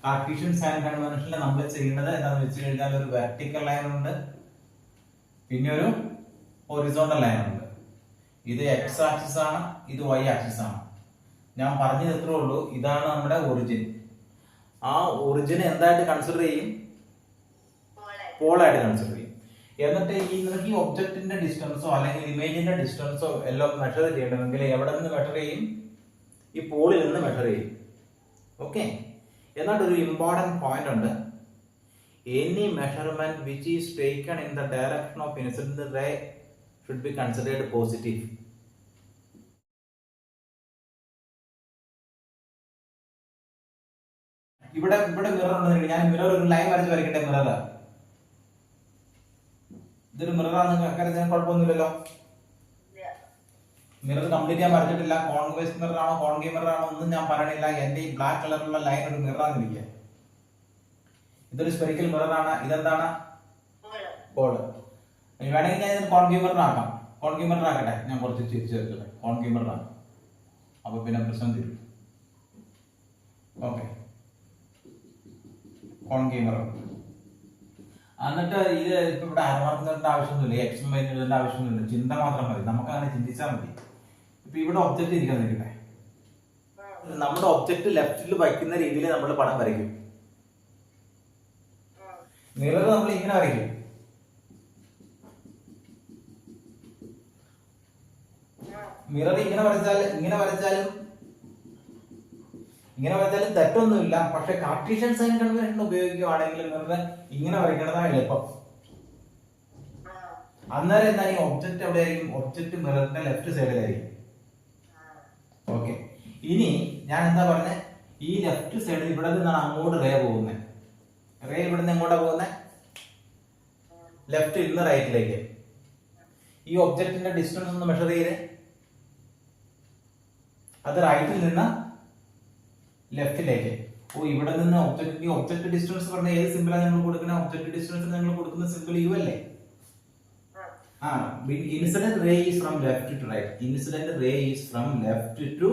Cartesian sign കൺവെൻഷനിൽ നമ്മൾ ചെയ്യുന്നത് എന്താണെന്ന് വെച്ച് കഴിഞ്ഞാൽ ഒരു വെർട്ടിക്കൽ ലൈൻ ഉണ്ട്, പിന്നെ ഒരു ഹൊറിസോണ്ടൽ ലൈൻ ഉണ്ട്. ഇത് എക്സ് ആക്സിസ് ആണ്, ഇത് വൈ ആക്സിസ് ആണ്. ഞാൻ പറഞ്ഞത് എത്രേ ഉള്ളൂ, ഇതാണ് നമ്മുടെ ഒറിജിൻ. ആ ഒറിജിനെ എന്തായിട്ട് കൺസിഡർ ചെയ്യും? പോളായിട്ട് കൺസിഡർ ചെയ്യും. എന്നിട്ട് നിങ്ങൾക്ക് ഈ ഒബ്ജക്റ്റിന്റെ ഡിസ്റ്റൻസോ അല്ലെങ്കിൽ ഇമേജിന്റെ ഡിസ്റ്റൻസോ എല്ലാം മെഷർ ചെയ്യണമെങ്കിൽ എവിടെ നിന്ന് മെഷർ ചെയ്യും? ഈ പോളിൽ നിന്ന് മെഷർ ചെയ്യും. ഓക്കെ. എന്നിട്ടൊരു ഇമ്പോർട്ടന്റ് പോയിന്റ് ഉണ്ട്. Any measurement which is taken in the direction of incident ray should be considered positive. ഇവിടെ മിറർ ഉണ്ട്. ഞാൻ മിറർ ഒരു ലൈൻ വരച്ച് വരയ്ക്കട്ടെ. മിറർ ഇതൊരു മിററാണെന്ന് കരുതാൻ കുഴപ്പമൊന്നുമില്ലല്ലോ. മിറർ കംപ്ലീറ്റ് ഞാൻ വരച്ചിട്ടില്ല. കോൺവേസ് മിറർ ആണോ കോൺകേവ് മിറർ ആണോ ഒന്നും ഞാൻ പറയണില്ല. എന്റെ ഈ ബ്ലാക്ക് കളറിലുള്ള ലൈൻ ഒരു മിററാന്നിരിക്കുക. ഇതൊരു സ്പെറിക്കൽ മിററാണ്. ഇതെന്താണ്? ബോൾ. വേണമെങ്കിൽ ഞാൻ ഇതിന് കോൺകേവ് മിറർ ആക്കാം. കോൺകേവ് മിറർ ആക്കട്ടെ. ഞാൻ കുറച്ച് തിരിച്ചു വെച്ചോട്ടെ. കോൺകേവ് മിറർ ആണ്. അപ്പൊ പിന്നെ പ്രശ്നം തീരും. ഓക്കെ. Concave mirror. എന്നിട്ട് ഇത് ഇപ്പൊ ഇവിടെ അരമാർക്കുന്നതിന്റെ ആവശ്യമൊന്നുമില്ല, എക്സും വൈകുന്നതിന്റെ ആവശ്യമൊന്നുമില്ല. ചിന്ത മാത്രം മതി. നമുക്ക് അങ്ങനെ ചിന്തിച്ചാൽ മതി. ഇപ്പൊ ഇവിടെ ഒബ്ജക്റ്റ് ഇരിക്കാൻ നിൽക്കട്ടെ. നമ്മുടെ ഒബ്ജക്റ്റ് ലെഫ്റ്റിൽ വയ്ക്കുന്ന രീതിയിൽ നമ്മൾ പടം വരയ്ക്കും. മിറർ നമ്മൾ ഇങ്ങനെ വരയ്ക്കും. മിറർ ഇങ്ങനെ വരച്ചാലും തെറ്റൊന്നുമില്ല. പക്ഷെ കാർട്ടീഷ്യൻ സൈൻ കൺവെൻഷൻ ഉപയോഗിക്കുകയാണെങ്കിൽ മിറർ ഇങ്ങനെ വരയ്ക്കണതാണ് എളുപ്പം. അന്നേരം എന്താ ഈ ഒബ്ജക്റ്റ് എവിടെയായിരിക്കും? ഒബ്ജക്റ്റ് മിററിന്റെ ലെഫ്റ്റ് സൈഡിലായിരിക്കും. ഓക്കെ. ഇനി ഞാൻ എന്താ പറഞ്ഞത്? ഈ ലെഫ്റ്റ് സൈഡിൽ ഇവിടെ നിന്നാണ് അങ്ങോട്ട് റേ പോകുന്നത്. റേ ഇവിടെ നിന്ന് എങ്ങോട്ടാ പോകുന്നത്? ലെഫ്റ്റിൽ നിന്ന് റൈറ്റിലേക്ക്. ഈ ഒബ്ജക്റ്റിന്റെ ഡിസ്റ്റൻസ് ഒന്ന് മെഷർ ചെയ്തേ. അത് റൈറ്റിൽ നിന്ന് ലെഫ്റ്റിലേക്ക്. ഇവിടെ നിന്ന് ഒബ്ജക്റ്റ് ഡിസ്റ്റൻസ് പറഞ്ഞ ഏത് സിമ്പിളാണ് നിങ്ങൾ കൊടുക്കുന്നത്? ഒബ്ജക്റ്റ് ഡിസ്റ്റൻസ് നിങ്ങൾ കൊടുക്കുന്ന സിമ്പിൾ യു അല്ലേ? Incident ray is from left to right. Incident ray is from left to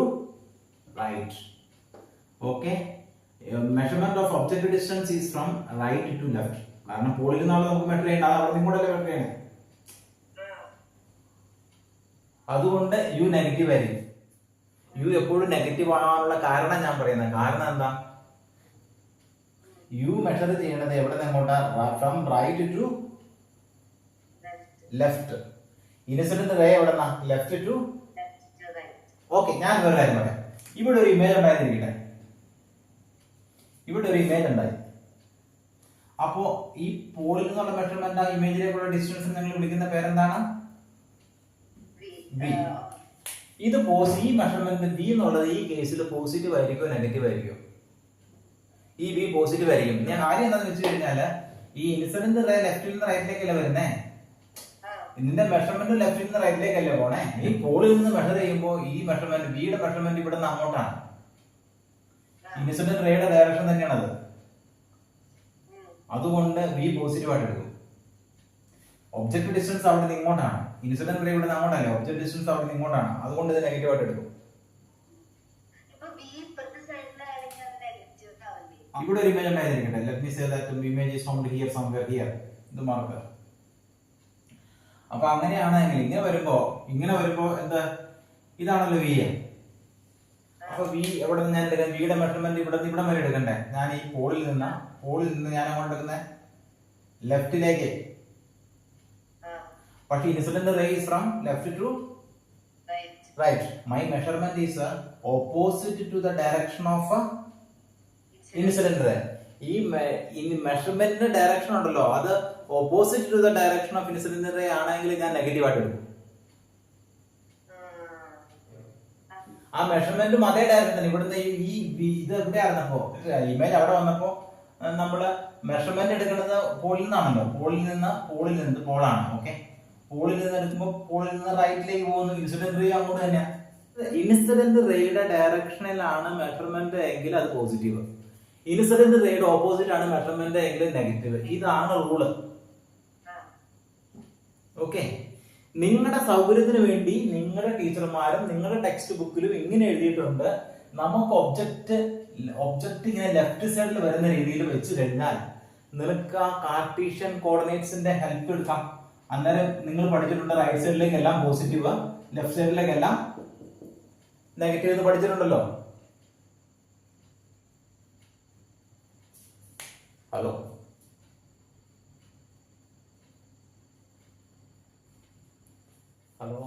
right. Okay. Measurement of object distance is from right to left. കാരണം പോളിൽ നിന്നാണ് നമുക്ക് മെഷർ ചെയ്യേണ്ടത്. അവിടെ നിങ്ങോട്ടല്ലേ മെഷർ ചെയ്യണേ. അതുകൊണ്ട് യു നെഗറ്റീവ് ആയിരിക്കും. യു എപ്പോഴും നെഗറ്റീവ് ആവാനുള്ള കാരണം ഞാൻ പറയുന്നത്. കാരണം എന്താ? യു മെഷർ ചെയ്യേണ്ടത് എവിടെ നിന്ന് എങ്ങോട്ടാ? From right to left. Incident ray എവിടെ നിന്നാ? Left to. ഓക്കെ. ഞാൻ വേറെ കാര്യം പറയാം. ഇവിടെ ഒരു ഇമേജ് ഉണ്ടായിരിക്കട്ടെ. ഇവിടെ ഒരു ഇമേജ് ഉണ്ടായി. അപ്പോ ഈ പോളിൽ നിന്നുള്ള മെഷർമെന്റ് ആ ഇമേജിലേക്കുള്ള ഡിസ്റ്റൻസ് നിങ്ങൾ വിളിക്കുന്ന പേരെന്താണ്? ബി. ഇത് ഈ മെഷർമെന്റ് ബി എന്നുള്ളത് ഈ കേസിൽ പോസിറ്റീവ് ആയിരിക്കോ നെഗറ്റീവ് ആയിരിക്കോ? ഈ ബി പോസിറ്റീവ് ആയിരിക്കും. ഞാൻ കാര്യം എന്താണെന്ന് വെച്ച് കഴിഞ്ഞാല് ഈ ഇൻസിഡന്റ് റേ ലെഫ്റ്റിൽ നിന്ന് റൈറ്റിലേക്കല്ലേ വരുന്നേ. ഇതിന്റെ മെഷർമെന്റ് ലെഫ്റ്റിൽ നിന്ന് റൈറ്റിലേക്കല്ലേ പോണേ. ഈ പോളിൽ നിന്ന് മെഷർ ചെയ്യുമ്പോൾ ഈ മെഷർമെന്റ് ബിയുടെ മെഷർമെന്റ് ഇവിടെ നിന്ന് അങ്ങോട്ടാണ്. ഇൻസിഡന്റ് റേയുടെ ഡയറക്ഷൻ തന്നെയാണത്. അതുകൊണ്ട് ബി പോസിറ്റീവ് ആയിട്ട് എടുക്കും. ഒബ്ജക്റ്റ് ഡിസ്റ്റൻസ് അവിടെ നിന്ന് ഇങ്ങോട്ടാണ്. ഇൻസിഡന്റ് റേ ഇവിടെ നിന്ന് അങ്ങോട്ടല്ലേ. ഒബ്ജക്റ്റ് ഡിസ്റ്റൻസ് അവിടെ നിന്ന് ഇങ്ങോട്ടാണ്. അതുകൊണ്ട് ഇത് നെഗറ്റീവ് ആയിട്ട് എടുക്കും. ഇവിടെ ഒരു ഇമേജ് ഉണ്ടായിരിക്കട്ടെ. Let me say that image is found here somewhere here. ഇത് മാർക്ക്. അപ്പൊ അങ്ങനെയാണെങ്കിൽ ഇങ്ങനെ വരുമ്പോ എന്താ? ഇതാണല്ലോ വി. അപ്പൊ വി എവിടെ നിന്ന് ഞാൻ എടുക്കാം? വിയുടെ മെഷർമെന്റ് ഇവിടെ വരെ എടുക്കണ്ടേ? ഞാൻ ഈ പോളിൽ നിന്ന് ഞാൻ അങ്ങോട്ട് എടുക്കുന്നത് ലെഫ്റ്റിലേക്ക്. പക്ഷെ incident ray is from left to right. My measurement is opposite to the direction of incident ray. ഈ മെഷർമെന്റിന്റെ ഡയറക്ഷൻ ഉണ്ടല്ലോ, അത് opposite to the direction of incident ray ആണെങ്കിൽ ഞാൻ നെഗറ്റീവ് ആയിട്ട് എടുക്കും. ആ മെഷർമെന്റും അതേ ഡയറക്ഷൻ തന്നെ. ഇവിടുന്ന് ഈ ഇത് എവിടെയായിരുന്നപ്പോ ഇമേജ് അവിടെ വന്നപ്പോ നമ്മള് മെഷർമെന്റ് എടുക്കുന്നത് പോളിൽ നിന്നാണല്ലോ. പോളിൽ നിന്ന് പോളാണ്. ഓക്കെ. പോളിൽ നിന്ന് എടുക്കുമ്പോൾ പോളിൽ നിന്ന് റൈറ്റിലേക്ക് പോകുന്നു. ഇൻസിഡന്റ് റേ അങ്ങോട്ട് തന്നെയാ. ഇൻസിഡന്റ് റേയുടെ ഡയറക്ഷനിലാണ് മെഷർമെന്റ് എങ്കിൽ അത് പോസിറ്റീവ്. ഇൻസിഡന്റ് റേയുടെ ഓപ്പോസിറ്റ് ആണ് മെഷർമെന്റ് എങ്കിൽ നെഗറ്റീവ്. ഇതാണ് റൂള്. ഓക്കെ. നിങ്ങളുടെ സൗകര്യത്തിന് വേണ്ടി നിങ്ങളുടെ ടീച്ചർമാരും നിങ്ങളുടെ ടെക്സ്റ്റ് ബുക്കിലും ഇങ്ങനെ എഴുതിയിട്ടുണ്ട്. നമുക്ക് ഒബ്ജക്റ്റ് ഒബ്ജക്റ്റ് ഇങ്ങനെ ലെഫ്റ്റ് സൈഡിൽ വരുന്ന രീതിയിൽ വെച്ച് കഴിഞ്ഞാൽ നിനക്ക് ആ കാർട്ടീഷ്യൻ കോർഡിനേറ്റ്സിന്റെ ഹെൽപ്പ് എടുക്കാം. അന്നേരം നിങ്ങൾ പഠിച്ചിട്ടുണ്ട് റൈറ്റ് സൈഡിലേക്ക് എല്ലാം പോസിറ്റീവ്, ലെഫ്റ്റ് സൈഡിലേക്ക് എല്ലാം നെഗറ്റീവ് എന്ന് പഠിച്ചിട്ടുണ്ടല്ലോ. Hello, hello.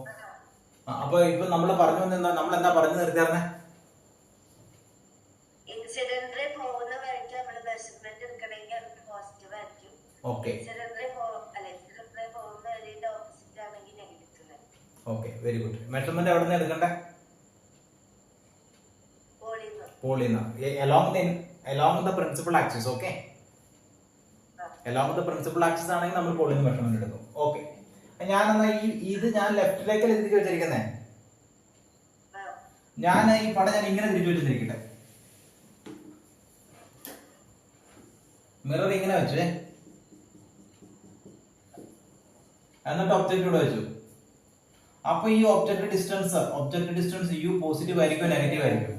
അപ്പൊ ഇപ്പൊ നമ്മൾ പറഞ്ഞു എന്താ, നമ്മൾ എന്താ പറഞ്ഞു നിർത്തിയാർന്നെ? Okay okay, very good. Measurement എവിടെ നിന്ന് എടുക്കണ്ടേ? പോളിന്ന്. along the principal axis. Okay, along the principal axis ആണെങ്കിൽ നമ്മൾ പോളിന്ന് മെഷർമെന്റ് എടുക്കും. ഓക്കെ, ഞാനെന്നാ ഇത് ഞാൻ ലെഫ്റ്റിലേക്കല്ലേ തിരിച്ചു വെച്ചിരിക്കുന്നേ. ഞാൻ ഈ പടം ഞാൻ ഇങ്ങനെ തിരിച്ചു വെച്ചിരിക്കട്ടെ. മിറർ ഇങ്ങനെ വെച്ചേ, എന്നിട്ട് ഒബ്ജക്റ്റ് ഇവിടെ വെച്ചു. അപ്പൊ ഈ ഒബ്ജക്റ്റ് ഡിസ്റ്റൻസ് യു പോസിറ്റീവ് ആയിരിക്കും നെഗറ്റീവ് ആയിരിക്കും?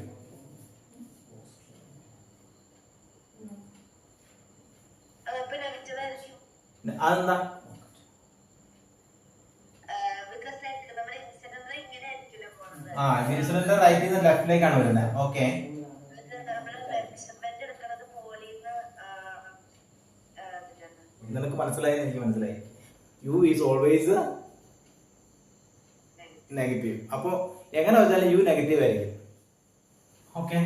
അതെന്താ? ഇൻസിഡന്റ് റൈറ്റിൽ നിന്ന് ലെഫ്റ്റിലേക്കാണ് വരുന്നത്. ഓക്കെ, നിനക്ക് മനസ്സിലായി, എനിക്ക് മനസ്സിലായി. U is always negative. അപ്പോ എങ്ങനെ വെച്ചാലും യു നെഗറ്റീവ് ആയിരിക്കും. ഓക്കെ,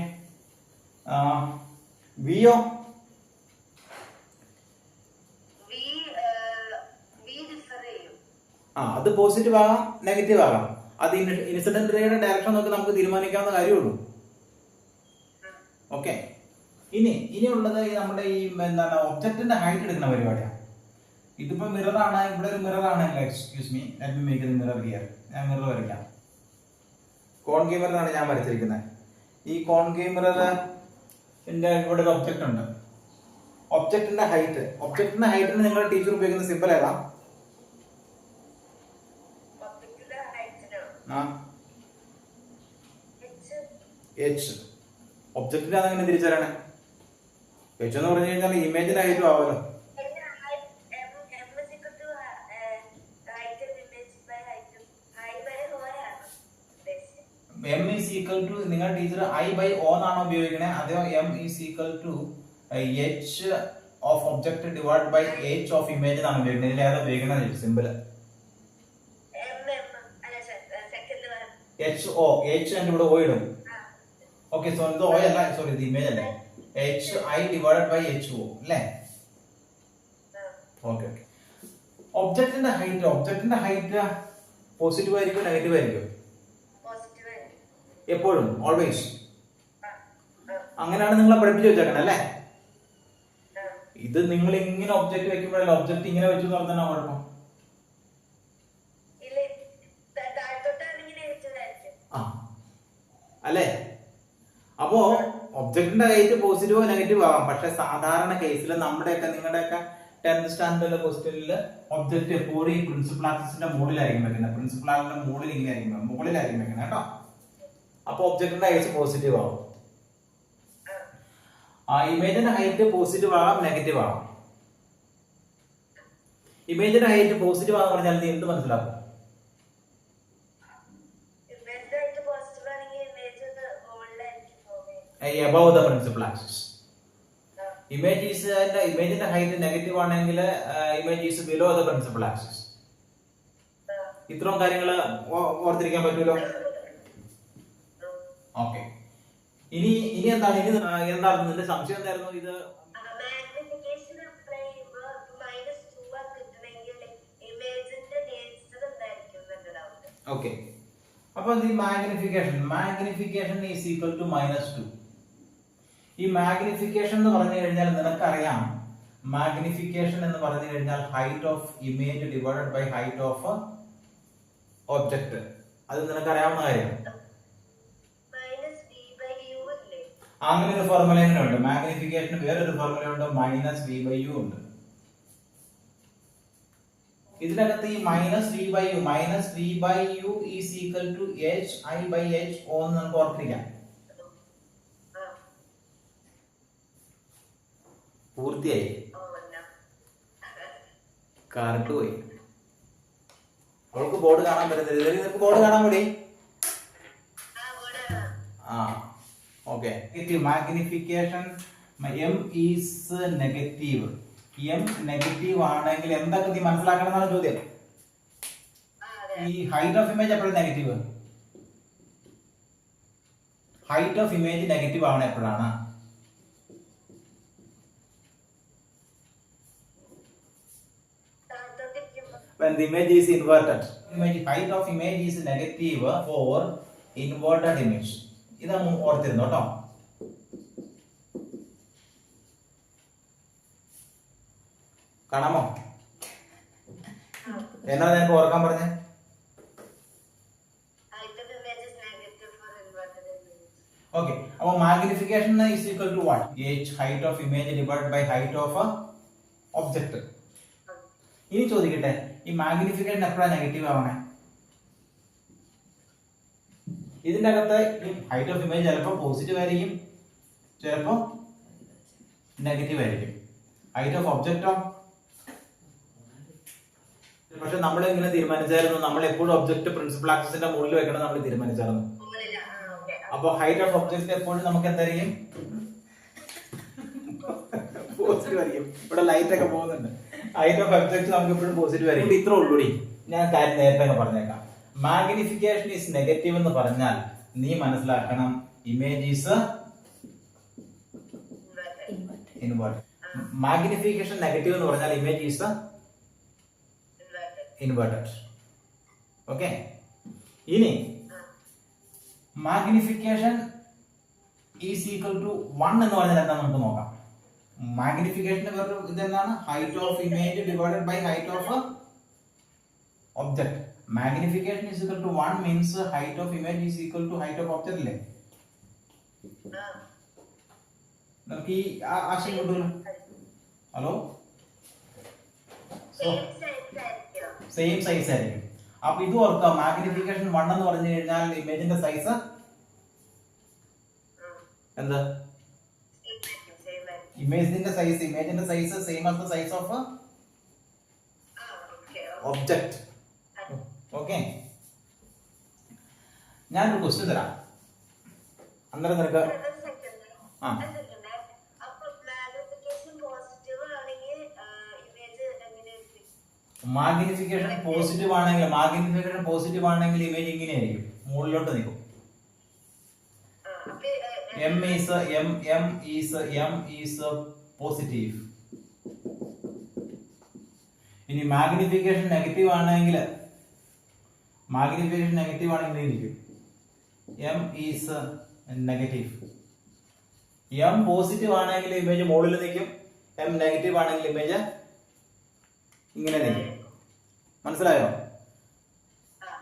വിയോ അത് പോസിറ്റീവ് ആകാം നെഗറ്റീവ് ആകാം. അത് ഇൻസിഡന്റ് റേയുടെ ഡയറക്ഷൻ നോക്കി നമുക്ക് തീരുമാനിക്കാവുന്ന കാര്യമുള്ളൂ. ഓക്കെ, ഇനിയുള്ളത് നമ്മുടെ ഈ എന്താണ് ഒബ്ജക്റ്റിന്റെ ഹൈറ്റ് എടുക്കുന്ന പരിപാടിയാണ്. ഇതിപ്പോ മിററാണ്, ഇവിടെ ഒരു മിററാണ്. Excuse me, let me make the mirror here. ഞാൻ മിറർ വരയ്ക്കാം. കോൺകേവ് മിററാണ് ഞാൻ വരച്ചിരിക്കുന്നത്. ഈ കോൺകേവ് മിററിന്റെ ഇവിടെ ഒരു ഒബ്ജക്റ്റ് ഉണ്ട്. ഒബ്ജക്റ്റിന്റെ ഹൈറ്റിന് നിങ്ങളുടെ ടീച്ചർ ഉപയോഗിക്കുന്ന സിമ്പിൾ ഏതാ? എച്ച്. ഒബ്ജക്റ്റിന് അതെങ്ങനെ തിരിച്ചറിയണേ? എച്ച് എന്ന് പറഞ്ഞു കഴിഞ്ഞാൽ ഇമേജിന്റെ ഹൈറ്റും ആവുമല്ലോ. എം ഈസ് ഈക്വൽ ടു, നിങ്ങളുടെ ടീച്ചർ ഐ ബൈ ഓ എന്നാണോ ഉപയോഗിക്കണേ? അതോ M is equal to H of object divide by H of image എന്നാണ് ഉപയോഗിക്കുന്നത്? ഇതിൽ ഏതാ ഉപയോഗിക്കണത് simple? H O, H and ഇവിടെ ഓ ഇടും. ഓക്കെ, സോ ഇത് ഓ അല്ല, സോറി ഇത് ഇമേജ് അല്ലേ. H I divide by H O അല്ലേ? Okay okay. ഒബ്ജക്റ്റിന്റെ ഹൈറ്റ് പോസിറ്റീവ് ആയിരിക്കും നെഗറ്റീവ് ആയിരിക്കും? എപ്പോഴും, ഓൾവേസ്. അങ്ങനെയാണ് നിങ്ങളെ പഠിപ്പിച്ചു വെച്ചേക്കണം അല്ലേ? ഇത് നിങ്ങൾ ഇങ്ങനെ ഒബ്ജക്റ്റ് വെക്കുമ്പോഴല്ല, ഒബ്ജക്റ്റ് ഇങ്ങനെ വെച്ചു എന്ന് പറഞ്ഞാൽ കുഴപ്പം. അല്ലേ? അപ്പോ ഒബ്ജക്റ്റിന്റെ ഹൈറ്റ് പോസിറ്റീവോ നെഗറ്റീവ് ആവാം. പക്ഷെ സാധാരണ കേസിൽ നമ്മുടെയൊക്കെ നിങ്ങളുടെയൊക്കെ 10th സ്റ്റാൻഡേർഡിലെ ക്വസ്റ്റ്യനിൽ ഒബ്ജക്റ്റ് എപ്പോഴും ഈ പ്രിൻസിപ്പൽ ആക്സിസിന്റെ മുകളിലായിരിക്കും വെക്കുന്നത്. പ്രിൻസിപ്പൽ ആക്സിന്റെ മുകളിലായിരിക്കും വെക്കുന്നത് കേട്ടോ. അപ്പൊ ഒബ്ജക്റ്റിന്റെ ഹൈറ്റ് പോസിറ്റീവ് ആവും. ഇമേജിന്റെ ഹൈറ്റ് പോസിറ്റീവ് ആവാം നെഗറ്റീവ് ആവാം. ഇമേജിന്റെ ഹൈറ്റ് പോസിറ്റീവ് ആണെന്ന് പറഞ്ഞാൽ നീ എന്ത് മനസ്സിലാക്കും? Above the principal axis. ഇമേജിന്റെ ഹൈറ്റ് നെഗറ്റീവ് ആണെങ്കിൽ image is below the principal axis. ഇത്രയും കാര്യങ്ങൾ ഓർത്തിരിക്കാൻ പറ്റുമല്ലോ. ഓക്കെ, ഇനി എന്താണ് നിന്റെ സംശയം എന്തായിരുന്നു? ഇത് ഓക്കെ. അപ്പൊ ഈ മാഗ്നിഫിക്കേഷൻ ഈസ് ഈക്വൽ ടു -2. ഈ മാഗ്നിഫിക്കേഷൻ എന്ന് പറഞ്ഞു കഴിഞ്ഞാൽ നിനക്കറിയാം, മാഗ്നിഫിക്കേഷൻ എന്ന് പറഞ്ഞു കഴിഞ്ഞാൽ height of image divided by height of object. അത് നിനക്കറിയാവുന്ന കാര്യം. അങ്ങനെ ഒരു ഫോർമുല ഉണ്ട്. മാഗ്നിഫിക്കേഷന് വേറൊരു ഫോർമുല ഉണ്ട്, -v/u ഉണ്ട്. ഇതിനകത്ത് ഈ -v/u is equal to hi/h o എന്ന് നമുക്ക് ഓർത്തിരിക്കാം. പൂർത്തിയായി. കറണ്ട് പോയി. അവൾക്ക് ബോർഡ് കാണാൻ പറ്റുന്നില്ല. നിനക്ക് ബോർഡ് കാണാൻ കൂടി? ആ okay. Magnification M is negative. M negative ആണെങ്കിൽ എന്തൊക്കെ നീ മനസ്സിലാക്കണം എന്നാണ് ചോദ്യം. ഈ ഹൈറ്റ് ഓഫ് ഇമേജ് എപ്പോഴും negative. Height of image negative ആവണ എപ്പോഴാണ്? When the image is inverted. Height of image is negative for inverted image. ഇതാണ് ഓർത്തിരുന്നു കേട്ടോ. കാണാമോ? എന്നാ നിനക്ക് ഓർക്കാൻ പറഞ്ഞേ? ഓക്കെ. അപ്പൊ magnification is equal to what? H height of image divided by height of object. ഇനി ചോദിക്കട്ടെ, ഈ മാഗ്നിഫിക്കേഷൻ എപ്പോഴാണ് നെഗറ്റീവ് ആവണേ? ഇതിന്റെ അകത്ത് ഈ ഹൈറ്റ് ഓഫ് ഇമേജ് ചിലപ്പോൾ പോസിറ്റീവ് ആയിരിക്കും, ചിലപ്പോൾ നെഗറ്റീവ് ആയിരിക്കും. ഹൈറ്റ് ഓഫ് ഒബ്ജക്റ്റോ? പക്ഷെ നമ്മൾ ഇങ്ങനെ തീരുമാനിച്ചായിരുന്നു, നമ്മൾ എപ്പോഴും ഒബ്ജക്റ്റ് പ്രിൻസിപ്പൽ ആക്സിസിന്റെ മുകളിൽ വെക്കണം നമ്മൾ തീരുമാനിച്ചായിരുന്നു. അപ്പൊ ഹൈറ്റ് ഓഫ് ഒബ്ജക്റ്റ് എപ്പോഴും നമുക്ക് എന്തായിരിക്കും? പോസിറ്റീവ് ആയിരിക്കും. ഇവിടെ ലൈറ്റ് ഒക്കെ പോകുന്നുണ്ട്. ഹൈറ്റ് ഓഫ് ഒബ്ജക്റ്റ് നമുക്ക് എപ്പോഴും പോസിറ്റീവ് ആയിരിക്കും. ഇത്ര ഉള്ളൂടി. ഞാൻ കാര്യം നേരത്തെ പറഞ്ഞേക്കാം. മാഗ്നിഫിക്കേഷൻ ഈസ് നെഗറ്റീവ് എന്ന് പറഞ്ഞാൽ നീ മനസ്സിലാക്കണം image is inverted. Magnification negative എന്ന് പറഞ്ഞാൽ ഇമേജ് ഈസ് ഇൻവേർട്ടഡ്. ഓക്കെ. ഇനി മാഗ്നിഫിക്കേഷൻ ഈസ് ഈക്വൽ ടു 1 എന്ന് പറഞ്ഞാൽ എന്താ നമുക്ക് നോക്കാം. മാഗ്നിഫിക്കേഷന്റെ വേറെ ഇതെന്താണ്? Height of image divided by height of object. Magnification is equal to 1 means height of image is equal to height of object അല്ലേ? നമുക്ക് ഈ ആശയം കിട്ടുമല്ലോ. ഹലോ, സെയിം സൈസ് ആയിരിക്കും. അപ്പൊ ഇത് ഓർക്കുക, മാഗ്നിഫിക്കേഷൻ 1 എന്ന് പറഞ്ഞു കഴിഞ്ഞാൽ ഇമേജിന്റെ സൈസ് എന്താ? ഇമേജിന്റെ size same as the size of object. Okay. ഞാനൊരു ക്വസ്റ്റ്യൻ തരാം, അന്നേരം നിനക്ക് മാഗ്നിഫിക്കേഷൻ പോസിറ്റീവ് ആണെങ്കിൽ ഇമേജ് ഇങ്ങനെയായിരിക്കും, മുകളിലോട്ട് നിൽക്കും. M is positive. ഇനി മാഗ്നിഫിക്കേഷൻ നെഗറ്റീവ് ആണെങ്കിൽ ഇരിക്കും. M is negative. M positive ആണെങ്കിൽ ഇമേജ് മുകളിൽ നിൽക്കും, M നെഗറ്റീവ് ആണെങ്കിൽ ഇമേജ് ഇങ്ങനെ നിൽക്കും. മനസ്സിലായോ?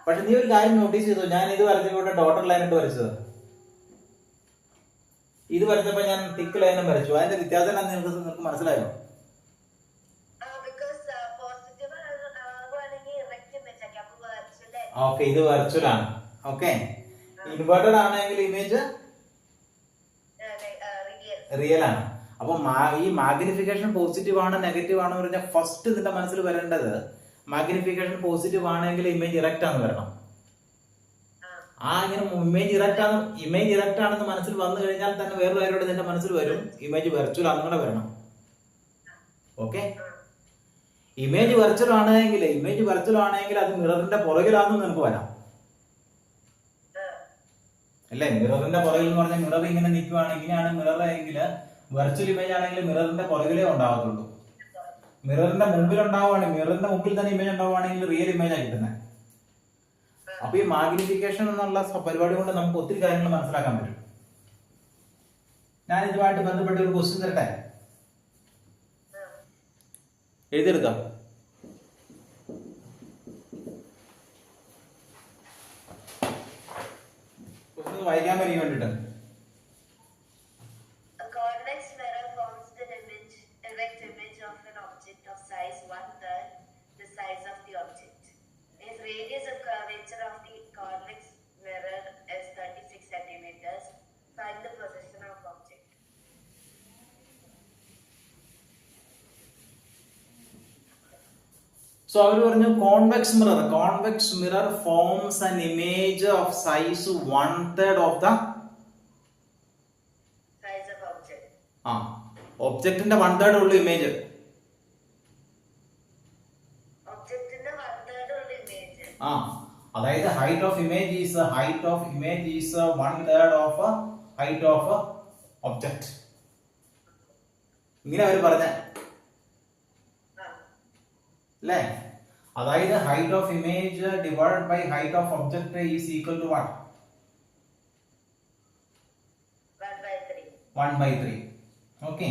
പക്ഷെ നീ ഒരു കാര്യം നോട്ടീസ് ചെയ്തു, ഞാൻ ഇത് വരച്ചപ്പോൾ ഡോട്ടർ ലൈൻ ഇട്ട് വരച്ചത്, ഇത് വരച്ചപ്പോ ഞാൻ തിക്ക് ലൈനും വരച്ചു. അതിന്റെ വ്യത്യാസം നിനക്ക് മനസ്സിലായോ? ഓക്കെ, ഇത് വെർച്വൽ ആണ്. ഓക്കെ. ഇൻവേർട്ടഡ് ആണെങ്കിൽ ഇമേജ് റിയൽ ആണ്. അപ്പൊ ഈ മാഗ്നിഫിക്കേഷൻ പോസിറ്റീവ് ആണ് നെഗറ്റീവ് ആണെന്ന് പറഞ്ഞാൽ ഫസ്റ്റ് നിന്റെ മനസ്സിൽ വരേണ്ടത് മാഗ്നിഫിക്കേഷൻ പോസിറ്റീവ് ആണെങ്കിൽ ഇമേജ് ഇറക്റ്റ് ആണെന്ന് വരണം. ഇങ്ങനെ ഇമേജ് ഇറക്റ്റ് ആണെന്ന് മനസ്സിൽ വന്നു കഴിഞ്ഞാൽ തന്നെ വേറൊരു കാര്യോട് നിന്റെ മനസ്സിൽ വരും, ഇമേജ് വെർച്വൽ ആണെന്ന് കൂടെ വരണം. ഓക്കെ. ഇമേജ് വെർച്വൽ ആണെങ്കിൽ അത് മിററിന്റെ പുറകിലാണെന്ന് നിനക്ക് വരാം അല്ലേ? മിററിന്റെ പുറകിൽ എന്ന് പറഞ്ഞാൽ മിറർ ഇങ്ങനെ നിൽക്കുവാണ്, ഇങ്ങനെയാണ് മിറർ എങ്കിൽ വെർച്വൽ ഇമേജ് ആണെങ്കിൽ മിററിന്റെ പുറകിലേ ഉണ്ടാവത്തുള്ളൂ. മിററിന്റെ മുമ്പിൽ തന്നെ ഇമേജ് ഉണ്ടാവുകയാണെങ്കിൽ റിയൽ ഇമേജാണ് കിട്ടുന്നത്. അപ്പൊ ഈ മാഗ്നിഫിക്കേഷൻ എന്നുള്ള പരിപാടി കൊണ്ട് നമുക്ക് ഒത്തിരി കാര്യങ്ങൾ മനസ്സിലാക്കാൻ പറ്റും. ഞാൻ ഇതുമായിട്ട് ബന്ധപ്പെട്ട ഒരു ക്വസ്റ്റ്യൻ തരട്ടെ, എഴുതിയെടുക്കാം. വായിക്കാൻ വേണ്ടി വേണ്ടിട്ട് സോ അവർ പറഞ്ഞു convex mirror forms an image of size 1/3 of the ഒബ്ജക്റ്റിന്റെ 1/3 ഉള്ള ഇമേജ്. അതായത് height of image is 1/3 of height of object. ഇങ്ങനെ അവർ പറഞ്ഞ അല്ലേ? അതായത് height of image divided by height of object is equal to 1/3. Okay,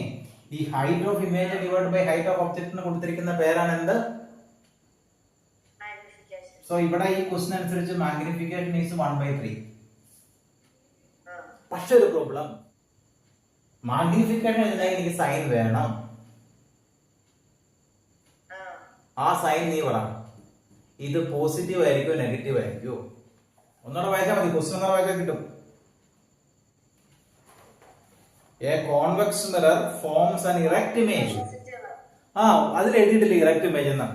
ഈ height of image divided by height of ഒബ്ജക്റ്റിന് കൊടുത്തിരിക്കുന്ന പേരാണ് എന്ത്? സോ ഇവിടെ ഈ ക്വസ്റ്റ്യൻ അനുസരിച്ച് മാഗ്നിഫിക്കേഷൻ ഈസ് 1/3. പക്ഷെ ഒരു പ്രോബ്ലം, മാഗ്നിഫിക്കേഷൻ എഴുതണമെങ്കിൽ എനിക്ക് സൈൻ വേണം. ആ സൈൻ നീ പറ, ഇത് പോസിറ്റീവ് ആയിരിക്കോ നെഗറ്റീവ് ആയിരിക്കോ? ഒന്നുകൂടെ വായിച്ചാൽ മതി, ക്വസ്റ്റ്യൻ ഒന്നുകൂടെ വായിച്ചാൽ കിട്ടും. A convex mirror forms an erect image. അതിൽ എഴുതിയിട്ടില്ല ഇറക്റ്റ് ഇമേജ് എന്ന്.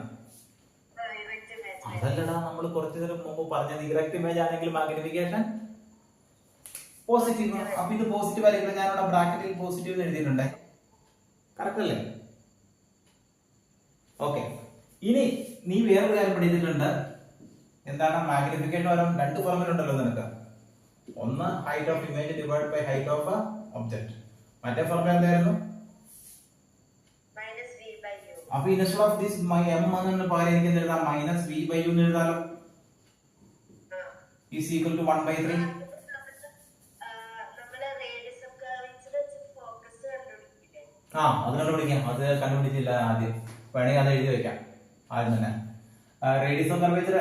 അതല്ലടാ നമ്മൾ കുറച്ചു നേരം മുമ്പ് പറഞ്ഞത് ഇറക്റ്റ് ഇമേജ് ആണെങ്കിൽ മാഗ്നിഫിക്കേഷൻ പോസിറ്റീവ്. അപ്പൊ ഇത് പോസിറ്റീവ് ആയിരിക്കും. ഞാനിവിടെ ബ്രാക്കറ്റിൽ പോസിറ്റീവ് എഴുതിയിട്ടുണ്ട്. കറക്റ്റ് അല്ലേ? ഓക്കെ, ഇനി നീ വേറൊരു കാര്യം പഠിച്ചിട്ടുണ്ട്. എന്താണ് മാഗ്നിഫിക്കേഷൻ? രണ്ട് ഫോർമുല ഉണ്ടല്ലോ നിനക്ക്. ഒന്ന് height of image divide by height of object. മറ്റേ ഫോർമുല എന്തായിരുന്നു? അപ്പൊ ഇൻസ്റ്റെഡ് ഓഫ് ദിസ് m എന്ന് പകരം എനിക്ക് എഴുതാം -v/u എന്ന് എഴുതാലോ. Is equal to 1/3. അത് കണ്ടുപിടിക്കാം. അത് കണ്ടുപിടിച്ചില്ല ആദ്യം. വേണമെങ്കിൽ അത് എഴുതി വെക്കാം ആദ്യം തന്നെ. റേഡിയസ് ഓഫ് കർവേച്ചർ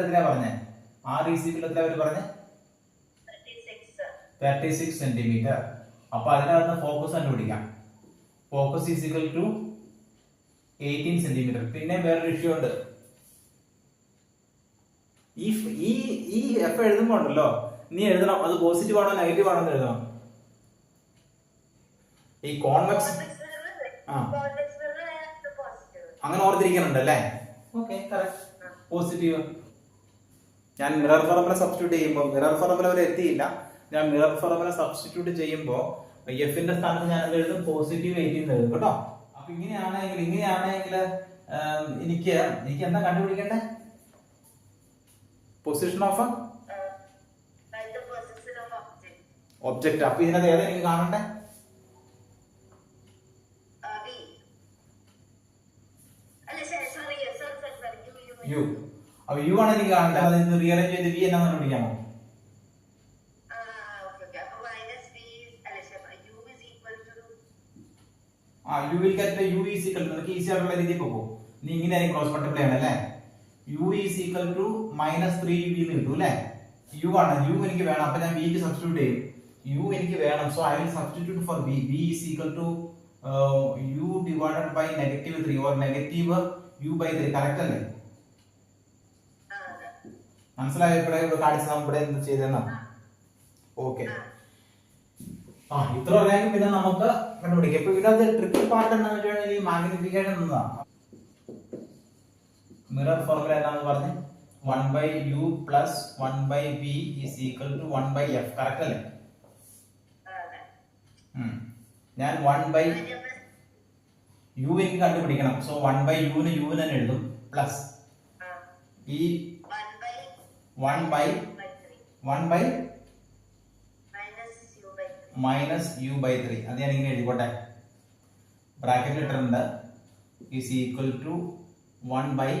എത്രയാ പറഞ്ഞേ? r ഈസ് ഈക്വൽ എത്ര അവർ പറഞ്ഞേ? 36 സെന്റിമീറ്റർ. അപ്പൊ അതിനകത്ത് ഫോക്കസ് കണ്ടുപിടിക്കാം. Focus is equal to 18 centimetre. പിന്നെ വേറൊരു ഇഷ്യൂ ഉണ്ട്. ഈ എഫ് എഴുതുമ്പോ ഉണ്ടല്ലോ, നീ എഴുതണം അത് പോസിറ്റീവ് ആണോ നെഗറ്റീവ് ആണോ എന്ന് എഴുതണം. ഈ കോൺവെക്സ് അങ്ങനെ ഓർത്തിരിക്കുന്നുണ്ട് അല്ലേ? Okay, correct, positive. ഞാൻ മിറർ ഫോർമുല സബ്സ്റ്റിറ്റ്യൂട്ട് ചെയ്യുമ്പോൾ മിറർ ഫോർമുല വരെ എത്തിയില്ല. ഞാൻ മിറർ ഫോർമുല സബ്സ്റ്റിറ്റ്യൂട്ട് ചെയ്യുമ്പോൾ എഫിന്റെ സ്ഥാനത്ത് ഞാൻ എഴുതും പോസിറ്റീവ് 18 എഴുതും കേട്ടോ. അപ്പൊ ഇങ്ങനെയാണെങ്കിൽ എനിക്ക് എന്താ കണ്ടുപിടിക്കണ്ടേ? Position of object. അപ്പൊ ഇതിനകത്ത് ഏതാ എനിക്ക് കാണണ്ടേ? യു. അപ്പൊ യു ആണ് എനിക്ക് കാണണ്ടേ. അത് റീഅറേഞ്ച് ചെയ്ത് വി എന്നാ കണ്ടുപിടിക്കാമോ? You will get U is equal to, നിനക്ക് ഈസി ആയിട്ടുള്ള രീതിയിൽ പോകും. നീ ഇങ്ങനെ ക്രോസ് മൾട്ടിപ്ലൈ ആണ് അല്ലേ? U is equal to -3v എന്ന് കിട്ടും അല്ലേ? യു ആണ്, യു എനിക്ക് വേണം. അപ്പൊ ഞാൻ വിക്ക് സബ്സ്റ്റിറ്റ്യൂട്ട് ചെയ്യും. യു എനിക്ക് വേണം. So I will substitute for v. V is equal to u divided by -3 or -u/3. Correct അല്ലേ? മനസ്സിലായോ? ഇവിടെ കാണിച്ചു ഇവിടെ എന്ത് ചെയ്തെന്നാ? ഓക്കെ, ഇത്ര അറിയാമെങ്കിൽ പിന്നെ നമുക്ക് കണ്ടുപിടിക്കാം. ഇപ്പൊ ഇതിനകത്ത് ട്രിക്കി പാർട്ട് എന്താണെന്ന് വെച്ചാൽ ഈ മാഗ്നിഫിക്കേഷൻ എന്നതാണ്. മിറർ ഫോർമുല എന്താണെന്ന് പറഞ്ഞ് 1/u + 1/v is equal to 1/f. Correct അല്ലേ? ഞാൻ 1/u എനിക്ക് കണ്ടുപിടിക്കണം. സോ 1/u ന് u തന്നെ എഴുതും പ്ലസ് ഈ 1/u/3 അത് ഞാൻ ഇങ്ങനെ എഴുതിക്കോട്ടെ. ബ്രാക്കറ്റിൽ ഇട്ടിട്ടുണ്ട്. Is equal to 1/18.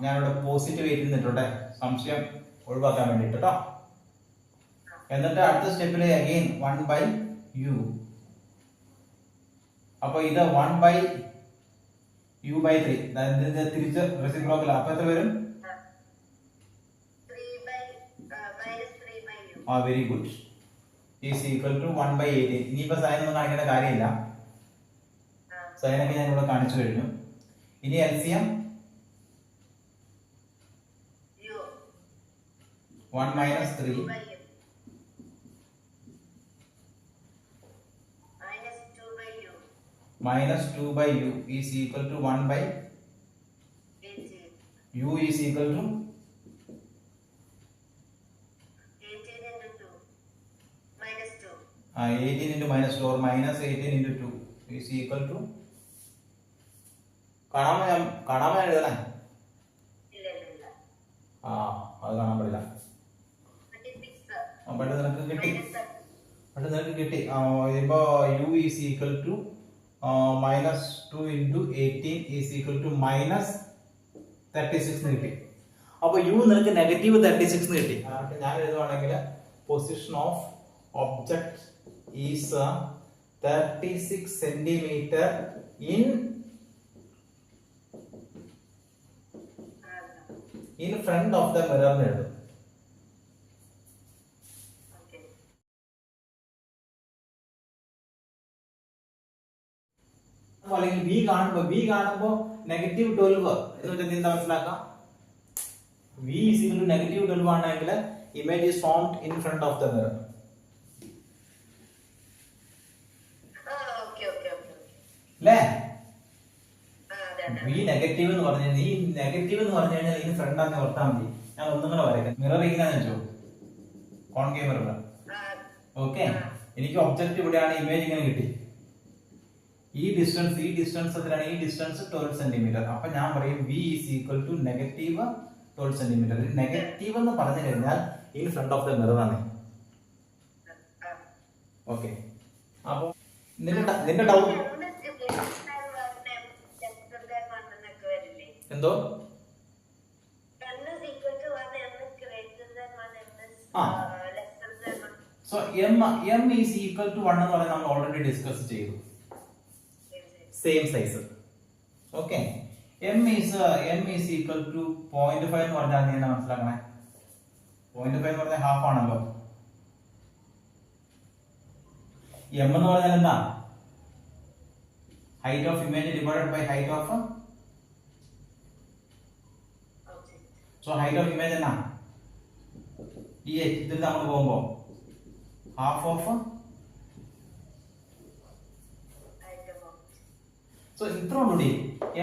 ഞാനിവിടെ പോസിറ്റീവ് 18 ഇട്ടോട്ടെ, സംശയം ഒഴിവാക്കാൻ വേണ്ടിട്ട് കേട്ടോ. എന്നിട്ട് അടുത്ത സ്റ്റെപ്പിൽ അഗെയിൻ 1/u. അപ്പൊ ഇത് 1/u/3 തിരിച്ച് റെസിപ്രോക്കൽ. അപ്പൊ എത്ര വരും? Very good. Is equal to 1/18. ഇനിയിപ്പോ സൈൻ ഒന്നും കാണിക്കേണ്ട കാര്യമില്ല. സൈനൊക്കെ ഞാൻ ഇവിടെ കാണിച്ചു കഴിഞ്ഞു. ഇനി LCM 1 - 3 - minus 2 by u is equal to 1 by u is equal to 18 into minus 2 or minus 18 into 2 is equal to കാണാമോ എഴുതണേ അത് കാണാൻ പറ്റില്ല നിനക്ക് കിട്ടി ഇപ്പോ u is equal to minus 2 into 18 is equal to minus 36 കിട്ടി. അപ്പൊ u നിനക്ക് negative 36 കിട്ടി. ഞാൻ എഴുതുവാണെങ്കിൽ position of object is 36 centimetre in front of the mirror എന്ന് എഴുതും. അല്ലെങ്കിൽ v കാണുമ്പോ നെഗറ്റീവ് 12 എന്ന് വെച്ചാൽ എന്താ മനസ്സിലാക്കാം? v is equal to negative 12 ആണെങ്കിൽ image is formed in front of the mirror. അല്ലേ? v നെഗറ്റീവ് എന്ന് പറഞ്ഞു കഴിഞ്ഞാൽ ഈ നെഗറ്റീവ് എന്ന് പറഞ്ഞു കഴിഞ്ഞാൽ ഇതിന് ഫ്രണ്ട് ആണെന്ന് ഓർത്താൽ മതി. ഞാൻ ഒന്നും കൂടെ വരയ്ക്കാം. മിറർ ഇങ്ങനെയാന്ന് വെച്ചോ, കോൺകേവ് മിറർ. ഓക്കെ, എനിക്ക് ഒബ്ജക്റ്റ് ഇവിടെയാണ്, ഇമേജ് ഇങ്ങനെ കിട്ടി. ഈ ഡിസ്റ്റൻസ് എത്രയാണ്? ഈ ഡിസ്റ്റൻസ് 12 സെന്റിമീറ്റർ. അപ്പൊ ഞാൻ പറയും v is equal to negative 12 centimetre. Negative എന്ന് പറഞ്ഞു കഴിഞ്ഞാൽ in front of the mirror ആണ്. ഓക്കെ, അപ്പൊ നിന്റെ ഡൗട്ട് എന്തോ? So m is equal to 1 എന്ന് പറഞ്ഞാൽ നമ്മൾ ഓൾറെഡി ഡിസ്കസ് ചെയ്തു. Same size. Okay, m is equal to 0.5 എന്ന് പറഞ്ഞാൽ നീ എന്താ മനസ്സിലാക്കണേ? 0.5 എന്ന് പറഞ്ഞാൽ ഹാഫ് ആണല്ലോ. m എന്ന് പറഞ്ഞാൽ എന്താ? Height of image divided by height of so height of image എന്നാ? ഈ ഇതിൽ നമ്മൾ പോകുമ്പോ ഹാഫ് ഓഫ്. സോ ഇത്ര കൂടി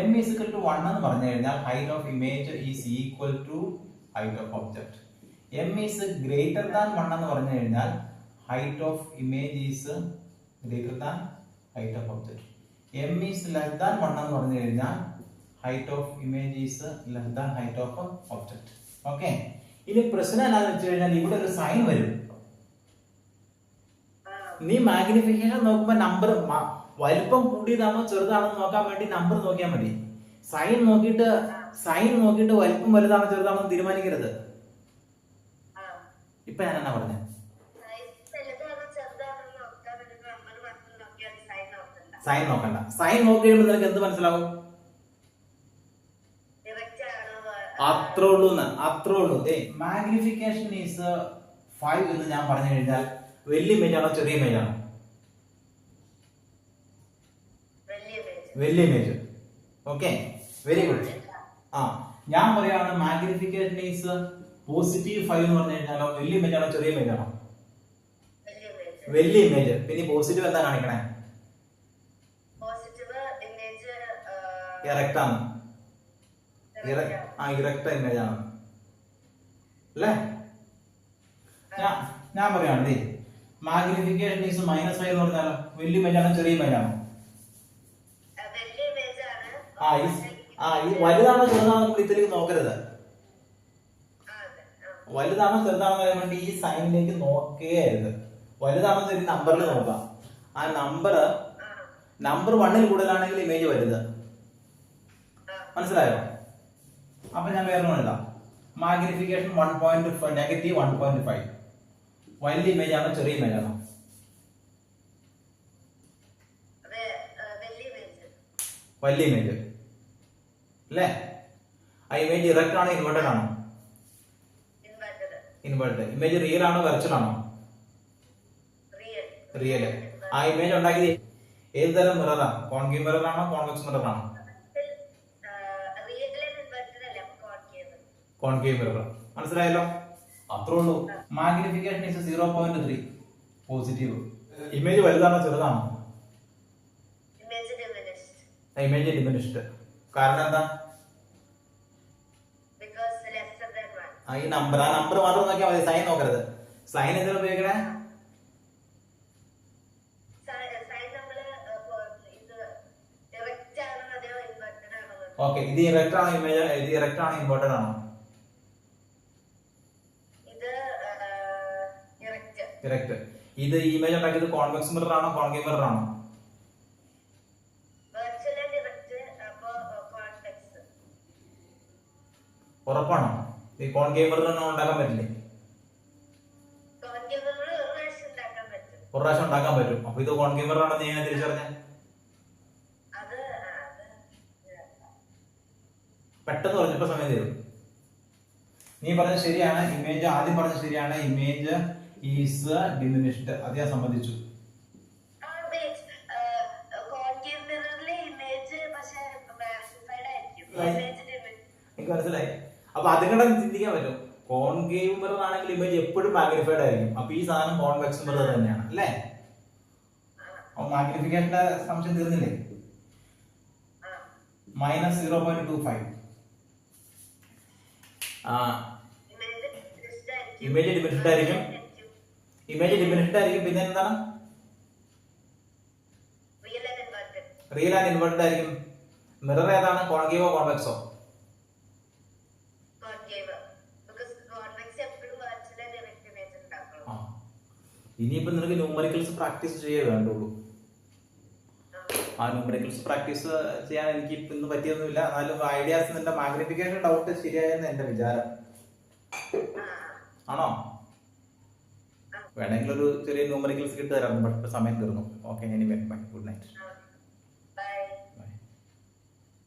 m is equal to 1 എന്ന് പറഞ്ഞു കഴിഞ്ഞാൽ height of image is equal to height of object. m is greater than 1 എന്ന് പറഞ്ഞു കഴിഞ്ഞാൽ height of image is greater than height of object. m is less than 1 എന്ന് പറഞ്ഞു കഴിഞ്ഞാൽ height of image is less than height of object. Okay, ഇനി പ്രശ്നം എന്താണെന്ന് വെച്ച് കഴിഞ്ഞാൽ ഇവിടെ ഒരു സൈൻ വരും. നീ മാഗ്നിഫിക്കേഷൻ നോക്കുമ്പോ നമ്പർ വലിപ്പം കൂടിയതാണോ ചെറുതാണോ നോക്കാൻ വേണ്ടി നമ്പർ നോക്കിയാൽ മതി. സൈൻ നോക്കിയിട്ട് വലിപ്പം വലുതാണോ ചെറുതാണോ തീരുമാനിക്കരുത്. ഇപ്പൊ ഞാൻ എന്നാ പറഞ്ഞത്? സൈൻ നോക്കണ്ട. സൈൻ നോക്കി കഴിയുമ്പോൾ നിനക്ക് എന്ത് മനസ്സിലാവും? അത്രേ ഉള്ളൂ. മാഗ്നിഫിക്കേഷൻ ഈസ് 5 എന്ന് ഞാൻ പറഞ്ഞു കഴിഞ്ഞാൽ വലിയ ഇമേജ് ആണോ ചെറിയ ഇമേജ് ആണോ? വലിയ ഇമേജ്. Okay, very good. ഞാൻ പറയാണ് മാഗ്നിഫിക്കേഷൻ ഈസ് +5 എന്ന് പറഞ്ഞു കഴിഞ്ഞാലോ വലിയ ഇമേജ് ആണോ ചെറിയ ഇമേജ് ആണോ? വലിയ ഇമേജ്. പിന്നെ പോസിറ്റീവ് എന്താ കാണിക്കണേ? ഇറക്റ്റ് ആണ്. ഇറക്റ്റ് ഇമേജ് ആണ് അല്ലേ? ഞാൻ പറയാണ് മാഗ്നിഫിക്കേഷൻ ഈസ് -5 എന്ന് പറഞ്ഞാലോ വലിയ ഇമേജ് ആണോ ചെറിയ ഇമേജ് ആണോ? വലുതാണോ ചെറുതാണോ നമ്മൾ ഇതിലേക്ക് നോക്കരുത്. വലുതാണോ ചെറുതാണോ പറയാൻ വേണ്ടി ഈ സൈനിലേക്ക് നോക്കുകയായിരുന്നു. വലുതാണോ ചെറിയ നമ്പറിൽ നോക്കാം. ആ നമ്പർ 1ൽ കൂടുതലാണെങ്കിൽ ഇമേജ് വലുത്. മനസ്സിലായോ? അപ്പൊ ഞാൻ വേറെ എഴുതാം. മാഗ്നിഫിക്കേഷൻ -1.5. വലിയ ഇമേജ് ആണോ ചെറിയ ഇമേജ് ആണോ? വലിയ ഇമേജ് അല്ലേ? ആ ഇമേജ് ഇറക്റ്റ് ആണോ ഇൻവേർട്ടഡ് ആണോ? ഇൻവേർട്ടഡ്. ഇമേജ് റിയൽ ആണോ വെർച്വൽ ആണോ? റിയൽ. ആ ഇമേജ് ഉണ്ടാക്കിയത് ഏത് തരം മിററാ? കോൺകേവ് മിറർ ആണോ കോൺവെക്സ് മിറർ ആണോ? Concave mirror. മനസ്സിലായല്ലോ? അത്രേ ഉള്ളൂ. Magnification is 0.3 positive. ഇമേജ് വലുതാണോ ചെറുതാണോ? Image diminished. കാരണം എന്താ? ഈ നമ്പർ മാത്രം നോക്കിയാൽ മതി, സൈൻ നോക്കരുത്. സൈൻ എന്തിനാ ഉപയോഗിക്കണേ? ഓക്കെ, ഇത് ഇറക്റ്റ് ആണോ ഇമേജ്? ഇത് ഇറക്റ്റ് ആണോ ഇൻവേർട്ടഡ് ആണോ? ഇറക്റ്റ്. ഇത് ഇമേജ് ഉണ്ടാക്കിയത് കോൺവെക്സ് മിറർ ആണോ കോൺകേവ് മിറർ ആണോ? ഉറപ്പാണോ? ഈ കോൺകേവ് മിറർ ഉണ്ടാക്കാൻ പറ്റില്ലേ? ഒരു പ്രാവശ്യം ഉണ്ടാക്കാൻ പറ്റും. അപ്പൊ ഇത് കോൺകേവ് മിറർ ആണെന്ന് ഞാൻ തിരിച്ചറിഞ്ഞ പെട്ടെന്ന് പറഞ്ഞപ്പോ സമയം തരും. നീ പറഞ്ഞത് ശരിയാണ്. ഇമേജ് ആദ്യം പറഞ്ഞത് ശരിയാണ്. Image is diminished. അത് ഞാൻ സമ്മതിച്ചു. എനിക്ക് മനസ്സിലായി. അപ്പൊ അതുകൊണ്ട് ചിന്തിക്കാൻ പറ്റും. കോൺകേവ് മിറർ ആണെങ്കിൽ ഇമേജ് എപ്പോഴും മാഗ്നിഫൈഡ് ആയിരിക്കും. അപ്പൊ ഈ സാധനം കോൺവെക്സ് മിറർ തന്നെയാണ് അല്ലേ? അപ്പൊ മാഗ്നിഫിക്കേഷന്റെ സംശയം തീർന്നില്ലേ? -0.25. ഇമേജ് ഡിമിനിഷ്ഡ് ആയിരിക്കും. ഇമേജ് ഡിമിനിഷ്ഡ് ആയിരിക്കും. പിന്നെ എന്താണ്? റിയൽ ആൻഡ് ഇൻവേർട്ടഡ് ആയിരിക്കും. മിറർ ഏതാണ്? കോൺകേവോ കോൺവെക്സോ? ഇനിയിപ്പോ നിനക്ക് ന്യൂമറിക്കൽസ് പ്രാക്ടീസ് ചെയ്യേ വേണ്ടുള്ളൂ. ആ ന്യൂമറിക്കൽസ് പ്രാക്ടീസ് ചെയ്യാൻ എനിക്ക് ഇന്ന് പറ്റിയൊന്നുമില്ല. എന്നാലും ഐഡിയാസ്, നിന്റെ മാഗ്നിഫിക്കേഷൻ ഡൗട്ട് ശരിയായെന്ന് എന്റെ വിചാരം. ആണോ? വേണമെങ്കിൽ ഒരു ചെറിയ ന്യൂമറിക്കൽസ് കിട്ടുതരാം. സമയം തീർന്നു. ഓക്കെ, ഇനി ഗുഡ് നൈറ്റ്.